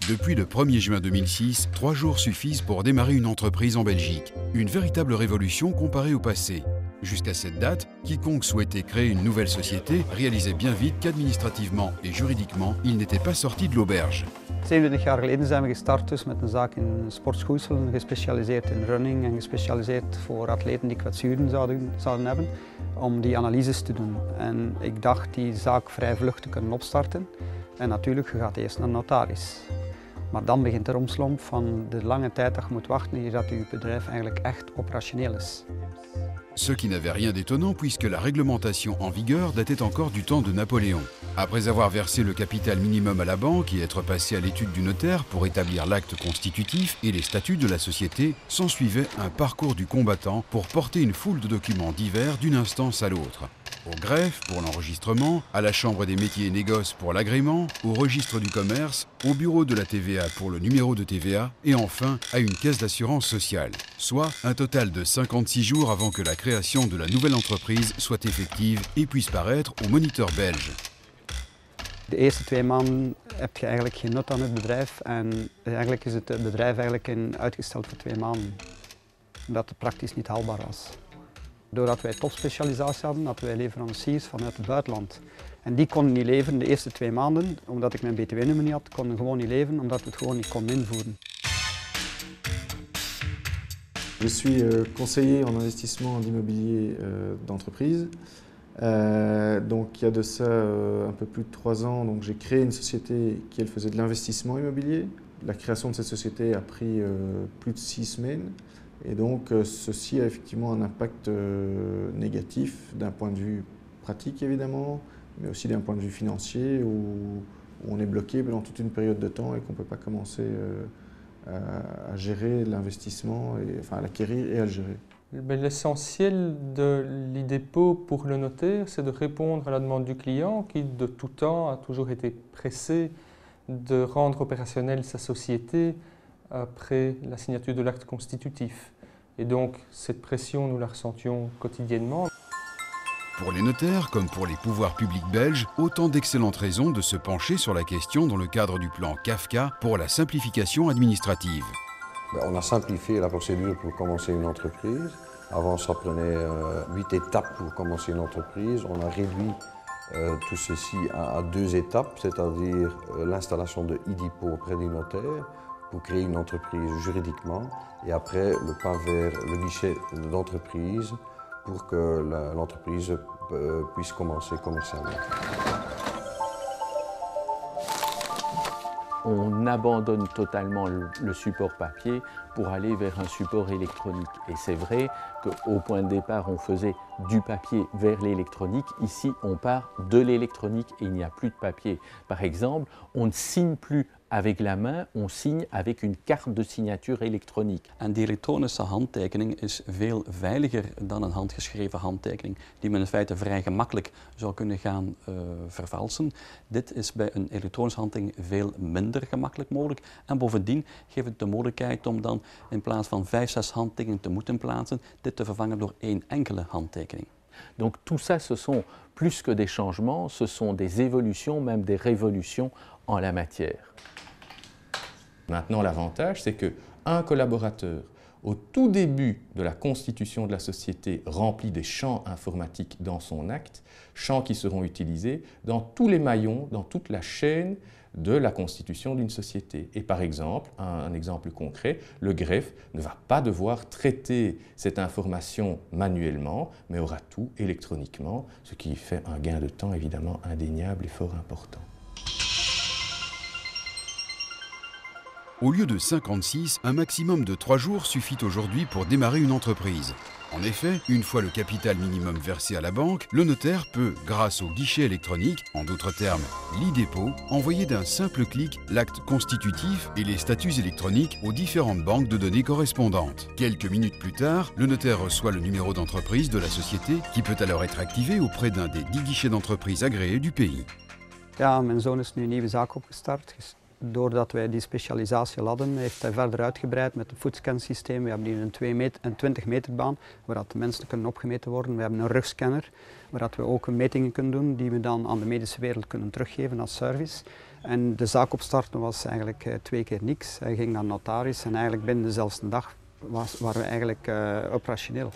Depuis le 1er juin 2006, 3 jours suffisent pour démarrer une entreprise en Belgique. Une véritable révolution comparée au passé. Jusqu'à cette date, quiconque souhaitait créer une nouvelle société réalisait bien vite qu'administrativement et juridiquement, il n'était pas sorti de l'auberge. 27 jaar geleden zijn we gestart dus met een zaak in sportschoeisel, gespecialiseerd in running en gespecialiseerd voor atleten die kwetsuren zouden hebben, om die analyses te doen. En ik dacht die zaak vrij vlug te kunnen opstarten. En natuurlijk, je gaat eerst naar de notaris. Maar dan begint de romslomp van de lange tijd dat je moet wachten hier dat je bedrijf eigenlijk echt operationeel is. Ce qui n'avait rien d'étonnant puisque la réglementation en vigueur datait encore du temps de Napoléon. Après avoir versé le capital minimum à la banque et être passé à l'étude du notaire pour établir l'acte constitutif et les statuts de la société, s'ensuivait un parcours du combattant pour porter une foule de documents divers d'une instance à l'autre. Au greffe pour l'enregistrement, à la Chambre des métiers et négoces pour l'agrément, au registre du commerce, au bureau de la TVA pour le numéro de TVA et enfin à une caisse d'assurance sociale. Soit un total de 56 jours avant que la création de la nouvelle entreprise soit effective et puisse paraître au moniteur belge. De eerste 2 maanden heb je eigenlijk geen nut aan het bedrijf en eigenlijk is het bedrijf uitgesteld voor 2 maanden. Omdat het praktisch niet haalbaar was. Doordat wij topspecialisatie hadden wij leveranciers vanuit het buitenland. En die konden niet leveren de eerste 2 maanden, omdat ik mijn btw-nummer niet had, konden gewoon niet leveren, omdat we het gewoon niet konden invoeren. Je suis conseiller en investissement en immobilier d'entreprise. Donc il y a de ça un peu plus de 3 ans, donc j'ai créé une société qui elle faisait de l'investissement immobilier. La création de cette société a pris plus de 6 semaines. Et donc ceci a effectivement un impact négatif d'un point de vue pratique évidemment, mais aussi d'un point de vue financier où on est bloqué pendant toute une période de temps et qu'on ne peut pas commencer à gérer l'investissement, enfin à l'acquérir et à le gérer. L'essentiel de l'e-dépôt pour le notaire, c'est de répondre à la demande du client qui de tout temps a toujours été pressé de rendre opérationnelle sa société après la signature de l'acte constitutif. Et donc cette pression, nous la ressentions quotidiennement. Pour les notaires, comme pour les pouvoirs publics belges, autant d'excellentes raisons de se pencher sur la question dans le cadre du plan Kafka pour la simplification administrative. On a simplifié la procédure pour commencer une entreprise. Avant, ça prenait 8 étapes pour commencer une entreprise. On a réduit tout ceci à 2 étapes, c'est-à-dire l'installation de e-dépôt auprès du notaire pour créer une entreprise juridiquement et après le pas vers le guichet d'entreprise pour que l'entreprise puisse commencer commercialement. On abandonne totalement le support papier pour aller vers un support électronique. Et c'est vrai qu'au point de départ, on faisait du papier vers l'électronique. Ici, on part de l'électronique et il n'y a plus de papier. Par exemple, on ne signe plus avec la main, on signe avec une carte de signature électronique. En die elektronische handtekening is veel veiliger dan een handgeschreven handtekening, die men in feite vrij gemakkelijk zou kunnen gaan vervalsen. Dit is bij een elektronische handtekening veel minder gemakkelijk mogelijk. En bovendien geeft het de mogelijkheid om dan in plaats van 5, 6 handtekeningen te moeten plaatsen, dit te vervangen door 1 enkele handtekening. Donc tout ça, ce sont plus que des changements, ce sont des évolutions, même des révolutions en la matière. Maintenant, l'avantage, c'est qu'un collaborateur, au tout début de la constitution de la société, remplit des champs informatiques dans son acte, champs qui seront utilisés dans tous les maillons, dans toute la chaîne de la constitution d'une société. Et par exemple, un exemple concret, le greffe ne va pas devoir traiter cette information manuellement, mais aura tout électroniquement, ce qui fait un gain de temps évidemment indéniable et fort important. Au lieu de 56, un maximum de 3 jours suffit aujourd'hui pour démarrer une entreprise. En effet, une fois le capital minimum versé à la banque, le notaire peut, grâce au guichet électronique, en d'autres termes l'e-dépôt, envoyer d'un simple clic l'acte constitutif et les statuts électroniques aux différentes banques de données correspondantes. Quelques minutes plus tard, le notaire reçoit le numéro d'entreprise de la société qui peut alors être activé auprès d'un des 10 guichets d'entreprise agréés du pays. Ja, mijn zoon is nu een nieuwe zaak opgestart. Doordat wij die specialisatie hadden, heeft hij verder uitgebreid met het footscansysteem. We hebben hier een 20 meter baan waar de mensen kunnen opgemeten worden. We hebben een rugscanner waar we ook metingen kunnen doen die we dan aan de medische wereld kunnen teruggeven als service. En de zaak opstarten was eigenlijk 2 keer niks. Hij ging naar de notaris en eigenlijk binnen dezelfde dag waren we eigenlijk operationeel.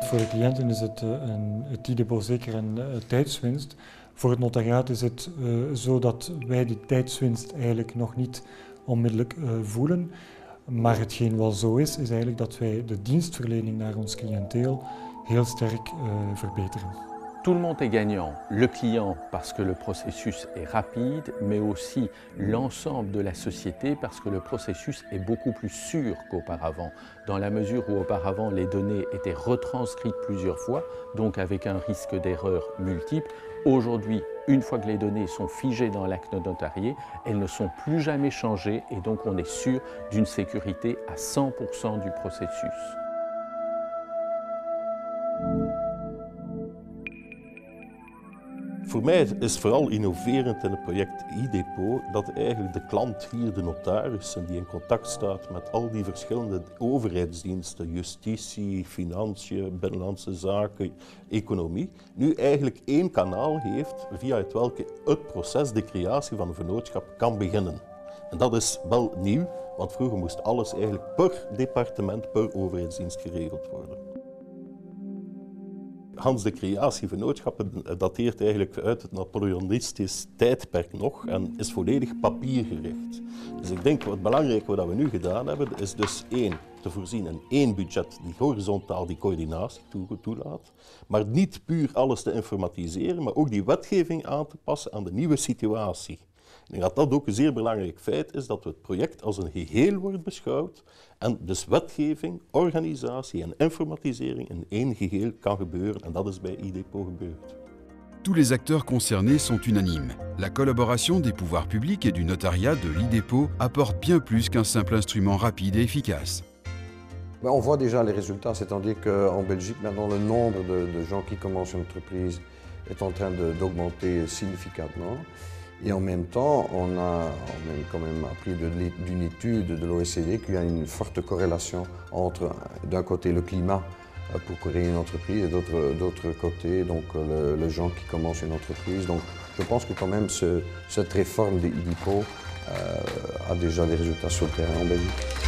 Voor de cliënten is het IDEPO zeker een tijdswinst. Voor het notariaat is het zo dat wij die tijdswinst eigenlijk nog niet onmiddellijk voelen. Maar hetgeen wel zo is eigenlijk dat wij de dienstverlening naar ons cliënteel heel sterk verbeteren. Tout le monde est gagnant, le client parce que le processus est rapide, mais aussi l'ensemble de la société parce que le processus est beaucoup plus sûr qu'auparavant, dans la mesure où auparavant les données étaient retranscrites plusieurs fois, donc avec un risque d'erreur multiple. Aujourd'hui, une fois que les données sont figées dans l'acte notarié, elles ne sont plus jamais changées et donc on est sûr d'une sécurité à 100% du processus. Voor mij is vooral innoverend in het project IDEPO dat eigenlijk de klant hier, de notarissen, die in contact staat met al die verschillende overheidsdiensten, justitie, financiën, binnenlandse zaken, economie, nu eigenlijk 1 kanaal heeft via het welke het proces de creatie van een vennootschap kan beginnen. En dat is wel nieuw, want vroeger moest alles eigenlijk per departement, per overheidsdienst geregeld worden. Hans, de creatie van vennootschappen dateert eigenlijk uit het Napoleonistisch tijdperk nog en is volledig papiergericht. Dus ik denk wat belangrijk wat we nu gedaan hebben, is dus 1, te voorzien in 1 budget die horizontaal die coördinatie toelaat, maar niet puur alles te informatiseren, maar ook die wetgeving aan te passen aan de nieuwe situatie. Ik denk dat dat ook een zeer belangrijk feit is, dat het project als een geheel wordt beschouwd en dus wetgeving, organisatie en informatisering in 1 geheel kan gebeuren en dat is bij IDEPO gebeurd. Tous les acteurs concernés sont unanimes. La collaboration des pouvoirs publics et du notariat de l'IDEPO apporte bien plus qu'un simple instrument rapide et efficace. On voit déjà les résultats, c'est-à-dire qu'en Belgique, maintenant, le nombre de gens qui commencent une entreprise est en train d'augmenter significativement. Et en même temps, on a quand même appris d'une étude de l'OECD qu'il y a une forte corrélation entre, d'un côté, le climat pour créer une entreprise et d'autre côté, donc les gens qui commencent une entreprise. Donc, je pense que quand même cette réforme des IDEPO a déjà des résultats sur le terrain en Belgique.